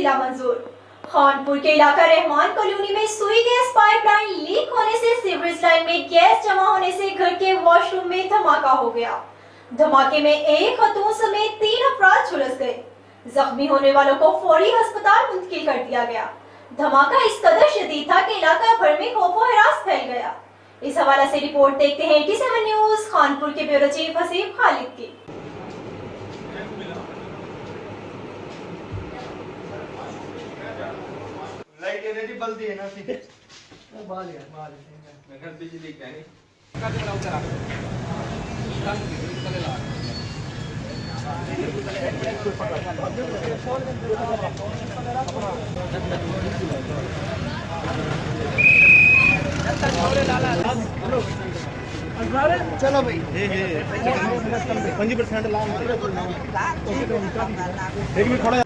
मिला मंजूर। खानपुर के इलाका रहमान कॉलोनी में सुई गैस पाइपलाइन लीक होने से सीवरेज लाइन में गैस जमा होने से घर के वॉशरूम में धमाका हो गया। धमाके में एक खतून समेत 3 अफराद झुलस गए। जख्मी होने वालों को फौरी अस्पताल मुंतकिल कर दिया गया। धमाका इस कदर शदीद था कि इलाका भर में खौफ व हरास फैल गया। इस हवाले से रिपोर्ट देखते हैं 87 न्यूज खानपुर के ब्यूरो चीफ हसीब खालिद की। लाइट एनर्जी बल्दी है ना सीधे बाल यार बाल मैं घर बिजली क्या नहीं कर देना उधर आ चलो भाई 5% लाभ 1 मिनट थोड़ा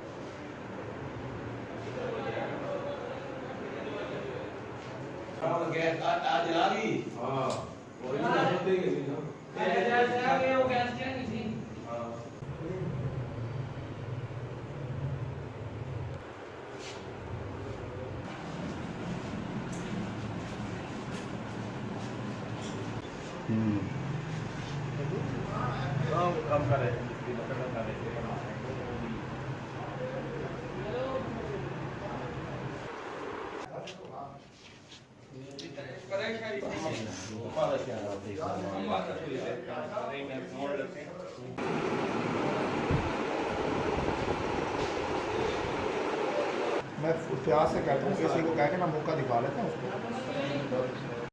गैस आज जला ली हां वही ना होते ही नहीं ना वो गैस चली थी हां कम कर रहे हैं इसकी नकल कर रहे हैं मैं प्यास से कहता हूँ किसी को कह के ना मौका दिखा लेते हैं उसको।